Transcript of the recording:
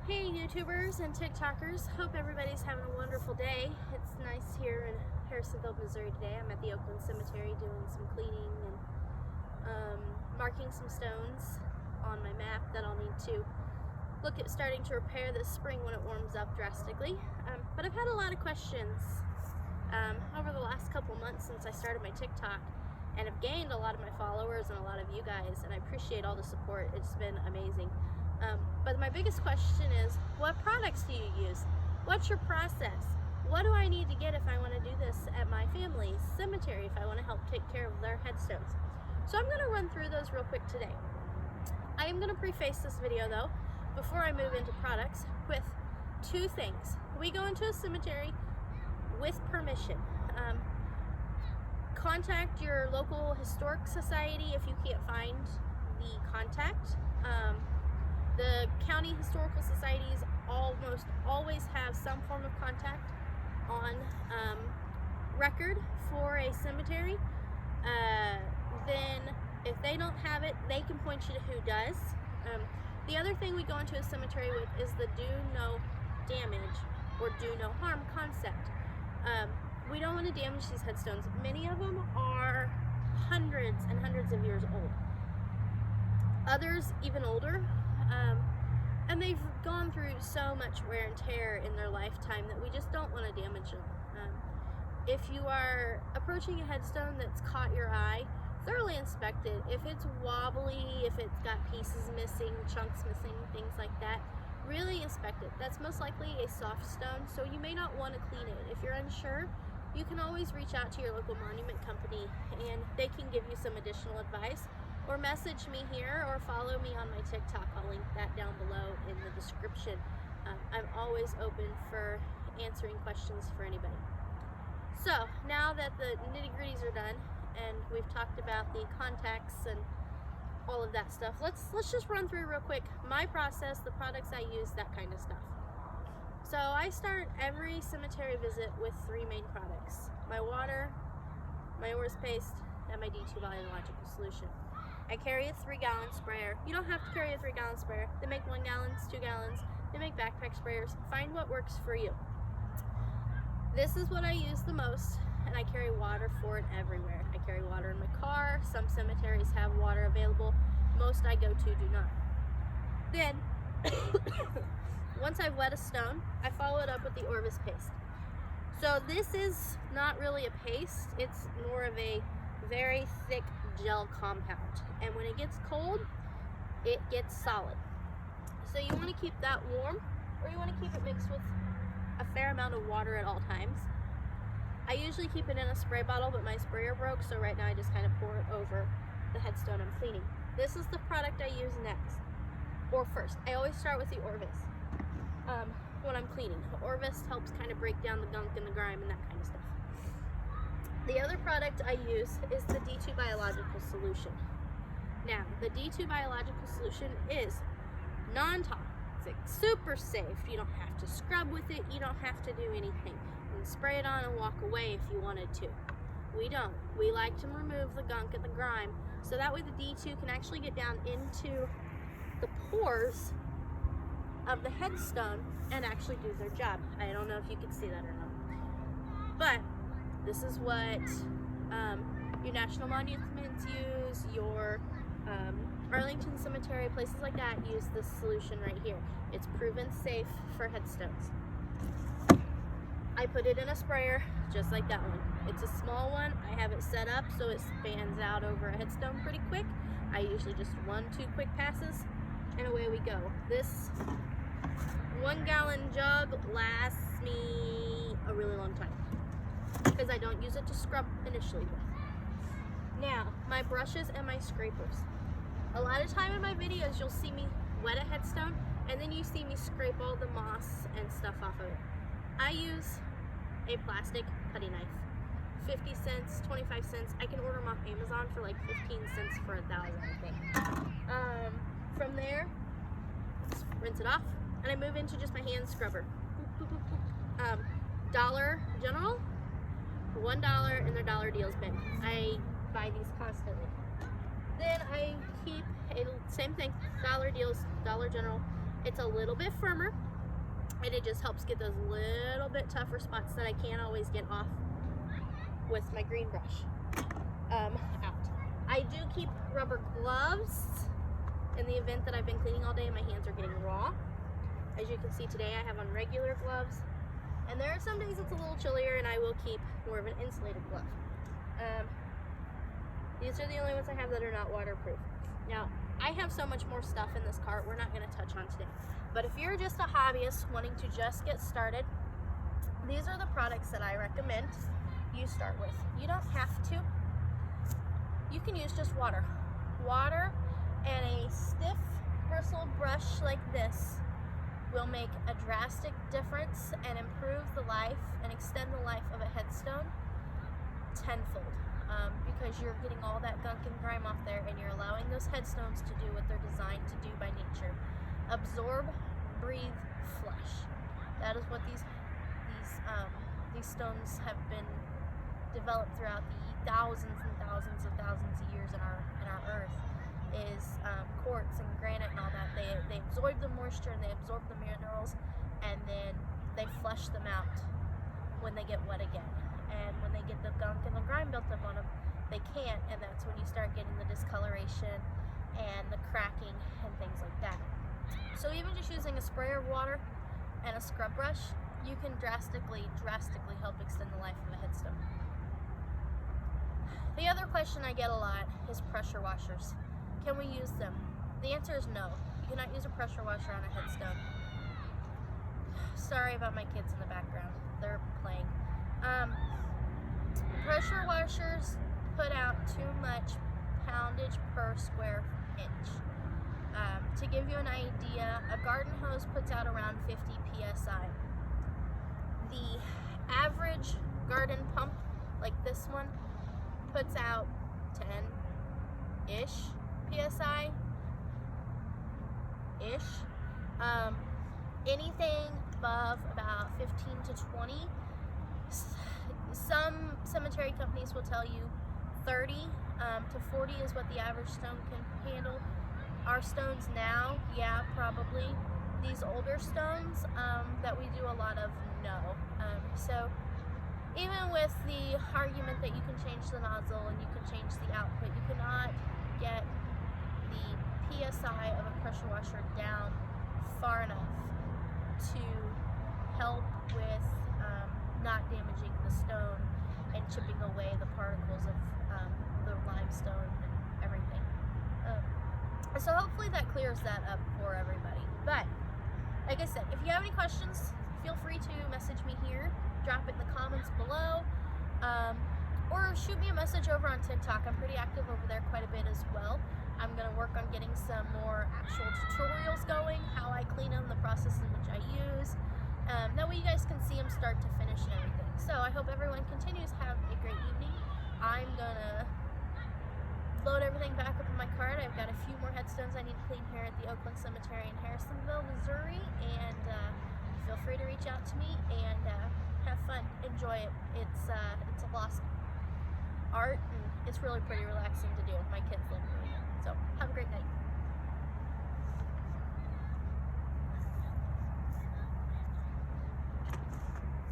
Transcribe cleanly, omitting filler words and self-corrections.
Hey YouTubers and TikTokers, hope everybody's having a wonderful day. It's nice here in Harrisonville, Missouri today. I'm at the Oakland Cemetery doing some cleaning and marking some stones on my map that I'll need to look at starting to repair this spring when it warms up drastically. But I've had a lot of questions over the last couple months since I started my TikTok, and I've gained a lot of my followers and a lot of you guys, and I appreciate all the support. It's been amazing. But my biggest question is, what products do you use? What's your process? What do I need to get if I want to do this at my family's cemetery, if I want to help take care of their headstones? So I'm going to run through those real quick today. I am going to preface this video though, before I move into products, with two things. We go into a cemetery with permission. Contact your local historic society if you can't find the contact. The county historical societies almost always have some form of contact on record for a cemetery. Then if they don't have it, they can point you to who does. The other thing we go into a cemetery with is the do no damage or do no harm concept. We don't want to damage these headstones. Many of them are hundreds and hundreds of years old. Others even older. And they've gone through so much wear and tear in their lifetime that we just don't want to damage them. If you are approaching a headstone that's caught your eye, thoroughly inspect it. If it's wobbly, if it's got pieces missing, chunks missing, things like that, really inspect it. That's most likely a soft stone, so you may not want to clean it. If you're unsure, you can always reach out to your local monument company and they can give you some additional advice. Or message me here, or follow me on my TikTok. I'll link that down below in the description. I'm always open for answering questions for anybody. So now that the nitty-gritties are done and we've talked about the contacts and all of that stuff, let's just run through real quick my process, the products I use, that kind of stuff. So I start every cemetery visit with three main products: my water, my Orvus Paste, and my D2 biological solution. I carry a 3-gallon sprayer. You don't have to carry a 3-gallon sprayer. They make 1 gallons, 2 gallons. They make backpack sprayers. Find what works for you. This is what I use the most, and I carry water for it everywhere. I carry water in my car. Some cemeteries have water available. Most I go to do not. Then, once I've wet a stone, I follow it up with the Orvus Paste. So this is not really a paste. It's more of a very thick gel compound, and when it gets cold, it gets solid. So you want to keep that warm, or you want to keep it mixed with a fair amount of water at all times. I usually keep it in a spray bottle, but my sprayer broke, so right now I just kind of pour it over the headstone I'm cleaning. This is the product I use next, or first. I always start with the Orvus when I'm cleaning. The Orvus helps kind of break down the gunk and the grime and that kind of stuff. The other product I use is the D2 biological solution. Now, the D2 biological solution is non-toxic, super safe. You don't have to scrub with it. You don't have to do anything. You can spray it on and walk away if you wanted to. We don't. We like to remove the gunk and the grime, so that way the D2 can actually get down into the pores of the headstone and actually do their job. I don't know if you can see that or not, but this is what your national monuments use, your Arlington Cemetery, places like that use this solution right here. It's proven safe for headstones. I put it in a sprayer, just like that one. It's a small one. I have it set up so it spans out over a headstone pretty quick. I usually just 1-2 quick passes, and away we go. This 1-gallon jug lasts me a really long time, because I don't use it to scrub initially with. Now, my brushes and my scrapers. A lot of time in my videos, you'll see me wet a headstone, and then you see me scrape all the moss and stuff off of it. I use a plastic putty knife. 50 cents, 25 cents. I can order them off Amazon for like 15 cents for 1,000, I think. From there, rinse it off, and I move into just my hand scrubber. Dollar General, $1 in their dollar deals bin. I buy these constantly. Then I keep a same thing, dollar deals, Dollar General. It's a little bit firmer, and it just helps get those little bit tougher spots that I can't always get off with my green brush out. I do keep rubber gloves in the event that I've been cleaning all day and my hands are getting raw. As you can see today, I have on regular gloves, and there are some days it's a little chillier and I will keep more of an insulated glove. These are the only ones I have that are not waterproof. Now, I have so much more stuff in this cart we're not going to touch on today. But if you're just a hobbyist wanting to just get started, these are the products that I recommend you start with. You don't have to. You can use just water. Water and a stiff bristle brush like this will make a drastic difference and improve the life and extend the life of a headstone tenfold. Because you're getting all that gunk and grime off there, and you're allowing those headstones to do what they're designed to do by nature. Absorb, breathe, flush. That is what these stones have been developed throughout the thousands and thousands of years in our earth. Is quartz and granite and all that. They absorb the moisture and they absorb the minerals, and then they flush them out when they get wet again. And when they get the gunk and the grime built up on them, they can't, and that's when you start getting the discoloration and the cracking and things like that. So even just using a sprayer of water and a scrub brush, you can drastically help extend the life of a headstone. The other question I get a lot is pressure washers. Can we use them? The answer is no. You cannot use a pressure washer on a headstone. Sorry about my kids in the background. They're playing. Pressure washers put out too much poundage per square inch. To give you an idea, a garden hose puts out around 50 psi. The average garden pump, like this one, puts out 10-ish psi. Anything above about 15 to 20. Some cemetery companies will tell you 30 to 40 is what the average stone can handle. Our stones now, yeah, probably. These older stones that we do a lot of, no. So even with the argument that you can change the nozzle and you can change the output, you cannot get the PSI of a pressure washer down far enough to help with not damaging the stone and chipping away the particles of the limestone and everything. So hopefully that clears that up for everybody. But like I said, if you have any questions, feel free to message me here, drop it in the comments below, or shoot me a message over on TikTok. I'm pretty active over there quite a bit as well. I'm going to work on getting some more actual tutorials going, how I clean them, the process in which I use. That way you guys can see them start to finish and everything. So I hope everyone continues to have a great evening. I'm going to load everything back up in my cart. I've got a few more headstones I need to clean here at the Oakland Cemetery in Harrisonville, Missouri. And feel free to reach out to me and have fun. Enjoy it. It's a lost art, and it's really pretty relaxing to do. My kids love doing it. So have a great night.